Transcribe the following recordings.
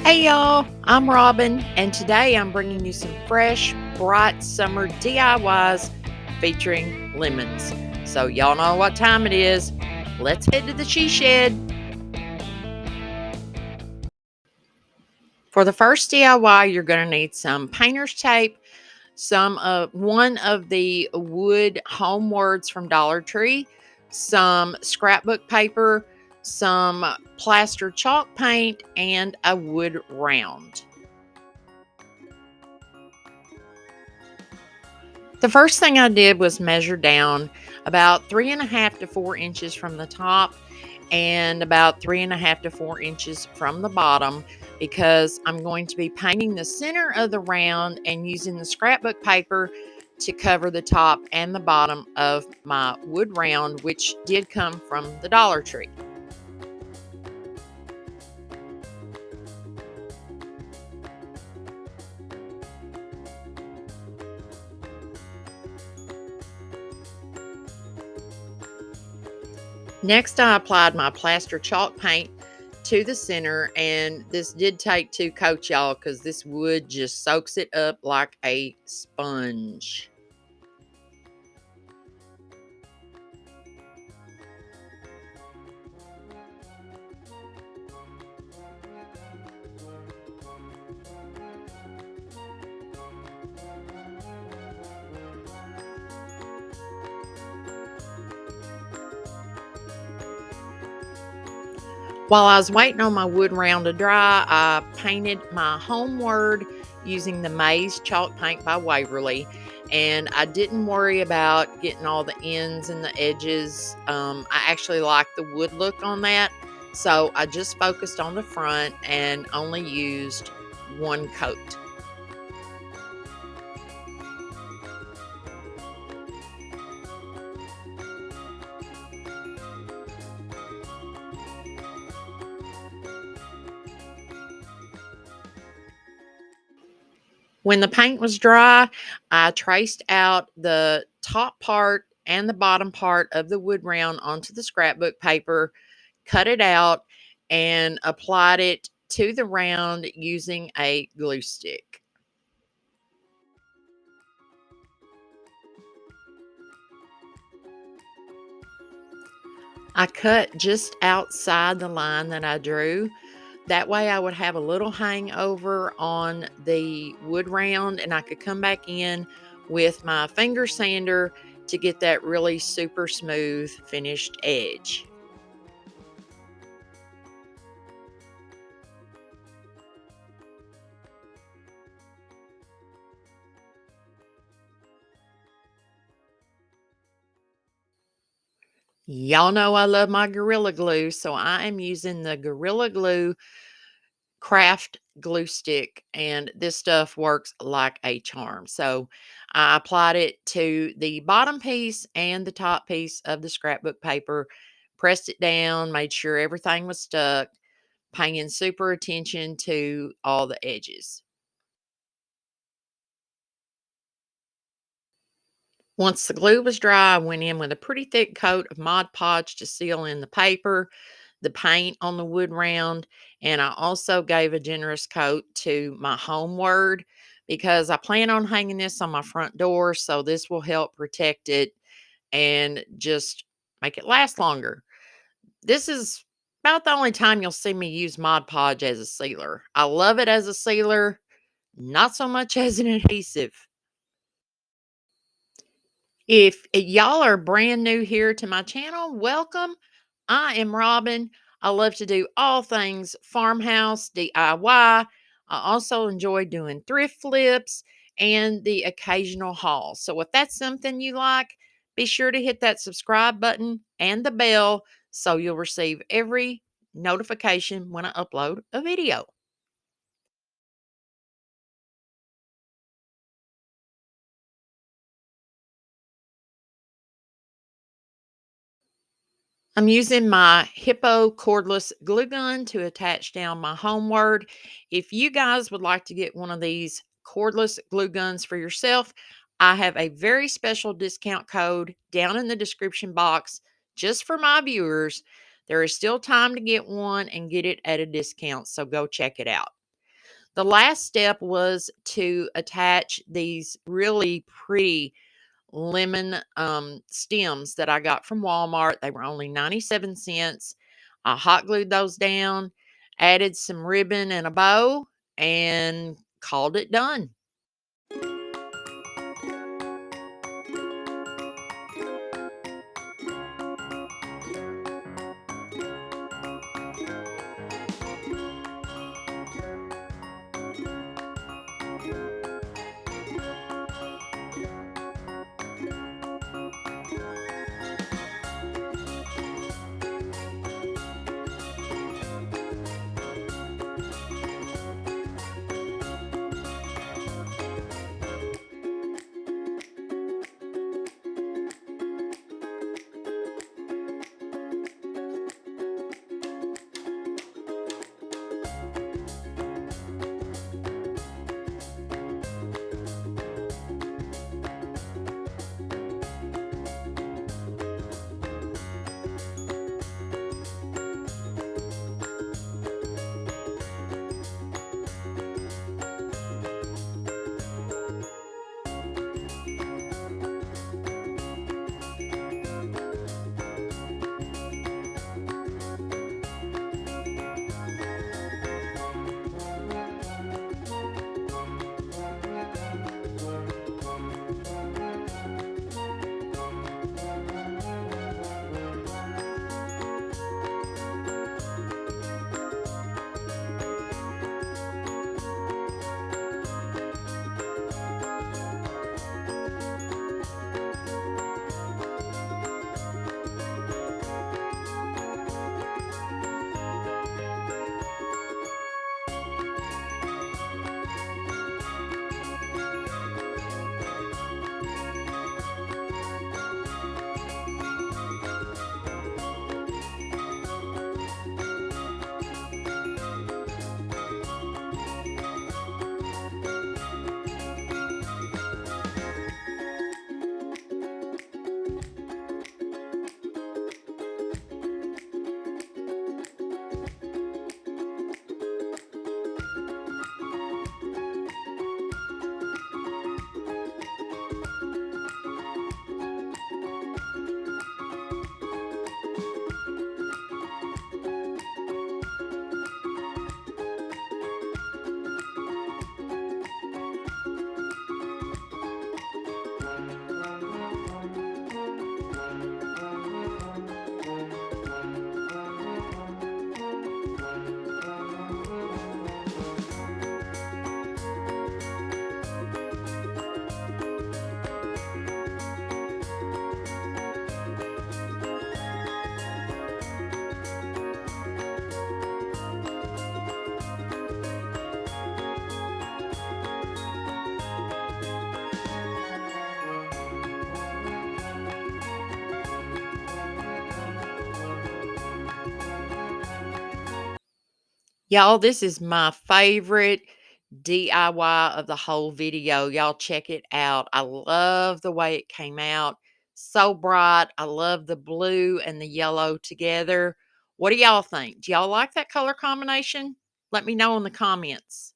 Hey y'all, I'm Robin, and today I'm bringing you some fresh, bright summer DIYs featuring lemons. So, y'all know what time it is. Let's head to the she shed. For the first DIY, you're going to need some painter's tape, one of the wood home words from Dollar Tree, some scrapbook paper, some plaster chalk paint, and a wood round. The first thing I did was measure down about 3.5 to 4 inches from the top and about 3.5 to 4 inches from the bottom because I'm going to be painting the center of the round and using the scrapbook paper to cover the top and the bottom of my wood round, which did come from the Dollar Tree. Next, I applied my plaster chalk paint to the center, and this did take two coats, y'all, because this wood just soaks it up like a sponge. While I was waiting on my wood round to dry, I painted my home word using the Maze chalk paint by Waverly. And I didn't worry about getting all the ends and the edges. I actually like the wood look on that. So I just focused on the front and only used one coat. When the paint was dry, I traced out the top part and the bottom part of the wood round onto the scrapbook paper, cut it out, and applied it to the round using a glue stick. I cut just outside the line that I drew. That way I would have a little hangover on the wood round and I could come back in with my finger sander to get that really super smooth finished edge. Y'all know I love my Gorilla Glue, so I am using the Gorilla Glue craft glue stick, and this stuff works like a charm. So I applied it to the bottom piece and the top piece of the scrapbook paper, pressed it down, made sure everything was stuck, paying super attention to all the edges. Once the glue was dry, I went in with a pretty thick coat of Mod Podge to seal in the paper, the paint on the wood round, and I also gave a generous coat to my home word because I plan on hanging this on my front door, so this will help protect it and just make it last longer. This is about the only time you'll see me use Mod Podge as a sealer. I love it as a sealer, not so much as an adhesive. If y'all are brand new here to my channel, welcome. I am Robin. I love to do all things farmhouse, DIY. I also enjoy doing thrift flips and the occasional haul. So if that's something you like, be sure to hit that subscribe button and the bell so you'll receive every notification when I upload a video. I'm using my Hippo cordless glue gun to attach down my home word. If you guys would like to get one of these cordless glue guns for yourself, I have a very special discount code down in the description box just for my viewers. There is still time to get one and get it at a discount, so go check it out. The last step was to attach these really pretty lemon stems that I got from Walmart. They were only 97 cents. I hot glued those down, added some ribbon and a bow, and called it done. Y'all, this is my favorite DIY of the whole video. Y'all check it out. I love the way it came out. So bright. I love the blue and the yellow together. What do y'all think? Do y'all like that color combination? Let me know in the comments.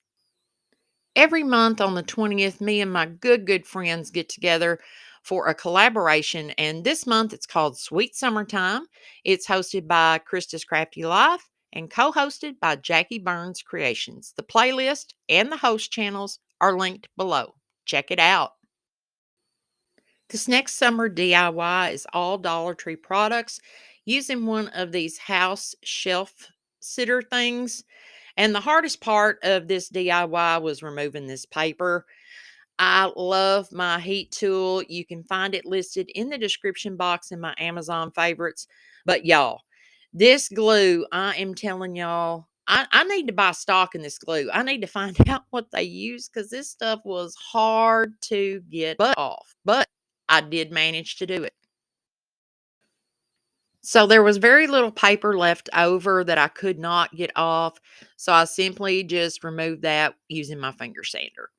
Every month on the 20th, me and my good friends get together for a collaboration. And this month it's called Sweet Summertime. It's hosted by Kristas Krafty Life and co hosted by Jackie Burns Creations. The playlist and the host channels are linked below. Check it out. This next summer DIY is all Dollar Tree products using one of these house shelf sitter things. And the hardest part of this DIY was removing this paper. I love my heat tool. You can find it listed in the description box in my Amazon favorites. But y'all, this glue, I am telling y'all, I need to buy stock in this glue. I need to find out what they use because this stuff was hard to get off. But I did manage to do it. So there was very little paper left over that I could not get off. So I simply just removed that using my finger sander.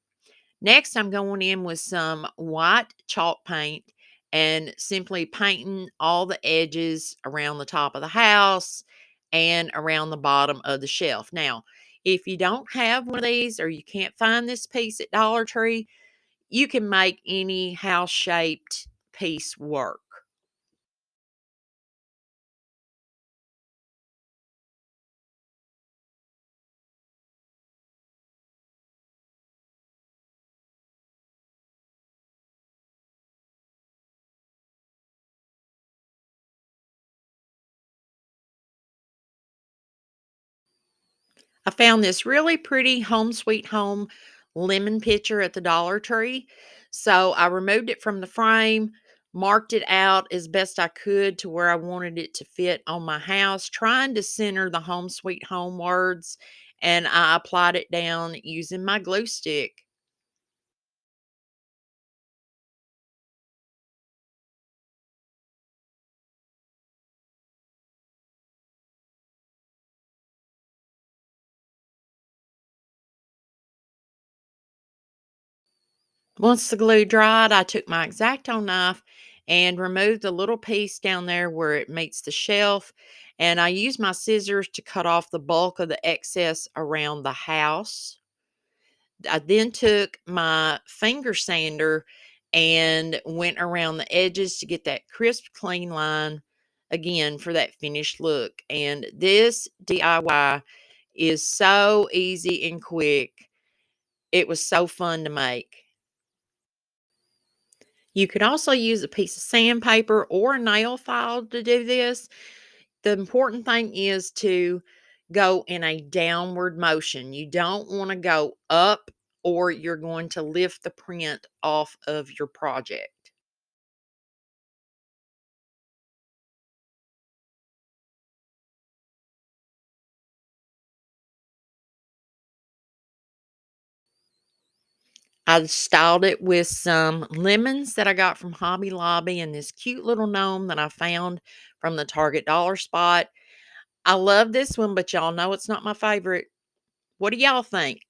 Next, I'm going in with some white chalk paint and simply painting all the edges around the top of the house and around the bottom of the shelf. Now, If you don't have one of these or you can't find this piece at Dollar Tree, you can make any house-shaped piece work. I found this really pretty Home Sweet Home lemon pitcher at the Dollar Tree. So I removed it from the frame, marked it out as best I could to where I wanted it to fit on my house, trying to center the Home Sweet Home words. And I applied it down using my glue stick. Once the glue dried, I took my X-Acto knife and removed the little piece down there where it meets the shelf. And I used my scissors to cut off the bulk of the excess around the house. I then took my finger sander and went around the edges to get that crisp, clean line again for that finished look. And this DIY is so easy and quick. It was so fun to make. You could also use a piece of sandpaper or a nail file to do this. The important thing is to go in a downward motion. You don't want to go up or you're going to lift the print off of your project. I styled it with some lemons that I got from Hobby Lobby and this cute little gnome that I found from the Target dollar spot. I love this one, but y'all know it's not my favorite. What do y'all think?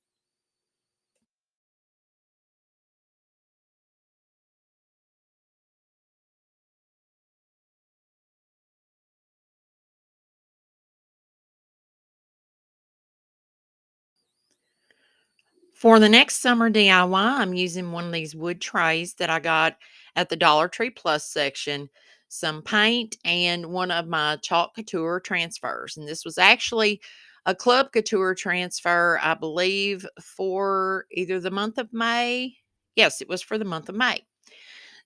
For the next summer DIY, I'm using one of these wood trays that I got at the Dollar Tree Plus section, some paint, and one of my chalk couture transfers. And this was actually a club couture transfer, I believe, for either the month of May. Yes, it was for the month of May.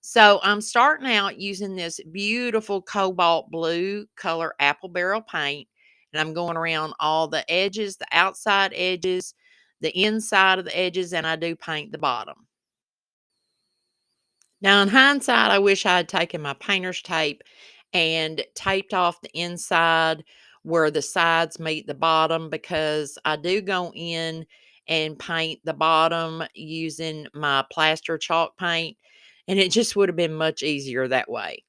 So I'm starting out using this beautiful cobalt blue color apple barrel paint. And I'm going around all the edges, the outside edges, the inside of the edges, and I do paint the bottom. Now, in hindsight, I wish I had taken my painter's tape and taped off the inside where the sides meet the bottom because I do go in and paint the bottom using my plaster chalk paint, and it just would have been much easier that way.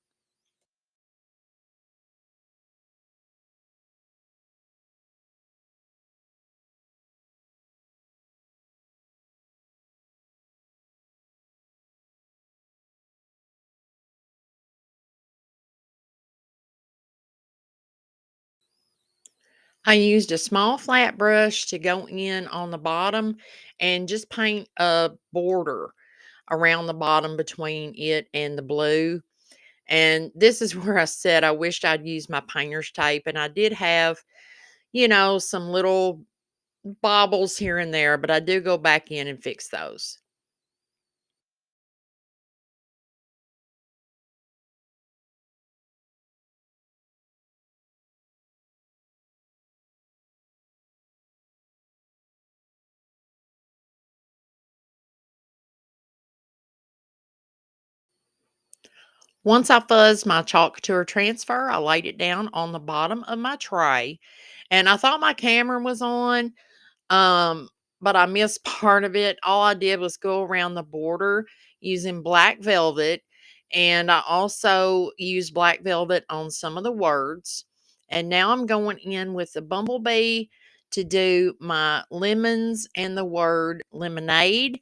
I used a small flat brush to go in on the bottom and just paint a border around the bottom between it and the blue. And this is where I said I wished I'd used my painter's tape. And I did have, some little bobbles here and there, but I do go back in and fix those. Once I fuzzed my chalk couture transfer, I laid it down on the bottom of my tray. And I thought my camera was on, Um, but I missed part of it. All I did was go around the border using black velvet, and I also used black velvet on some of the words. And now I'm going in with the bumblebee to do my lemons and the word lemonade.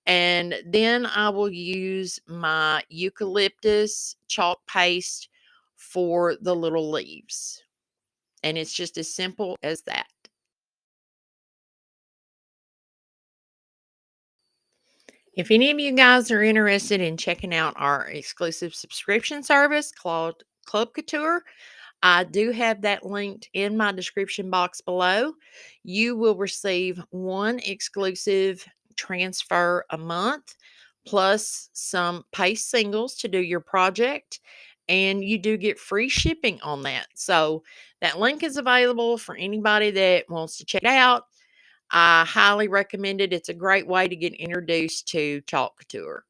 And then I will use my eucalyptus chalk paste for the little leaves. And it's just as simple as that. If any of you guys are interested in checking out our exclusive subscription service called Club Couture, I do have that linked in my description box below. You will receive one exclusive transfer a month, plus some paste singles to do your project, and you do get free shipping on that. So that link is available for anybody that wants to check it out. I highly recommend it. It's a great way to get introduced to chalk couture.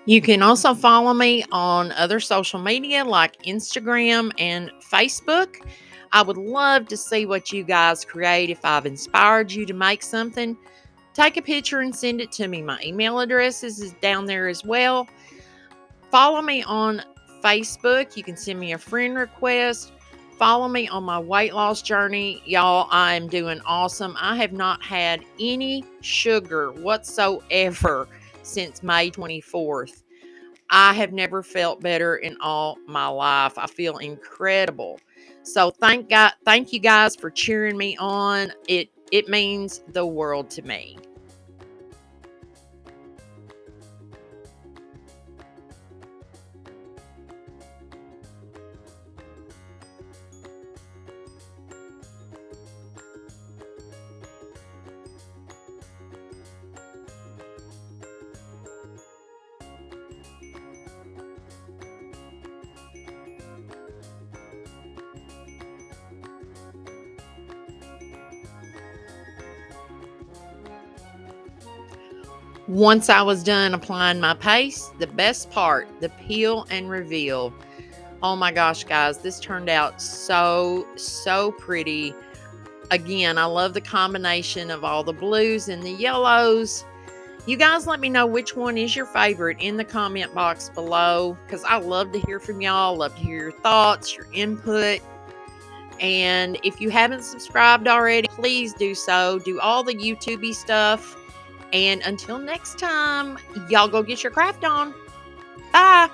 You can also follow me on other social media like Instagram and Facebook. I would love to see what you guys create. If I've inspired you to make something, take a picture and send it to me. My email address is down there as well. Follow me on Facebook. You can send me a friend request. Follow me on my weight loss journey. Y'all, I am doing awesome. I have not had any sugar whatsoever since May 24th. I have never felt better in all my life. I feel incredible. So thank you guys for cheering me on. It means the world to me. Once I was done applying my paste, the best part, the peel and reveal. Oh my gosh, guys, this turned out so pretty. Again, I love the combination of all the blues and the yellows. You guys let me know which one is your favorite in the comment box below, because I love to hear from y'all, love to hear your thoughts, your input. And if you haven't subscribed already, please do so. Do all the YouTubey stuff. And until next time, y'all go get your craft on. Bye.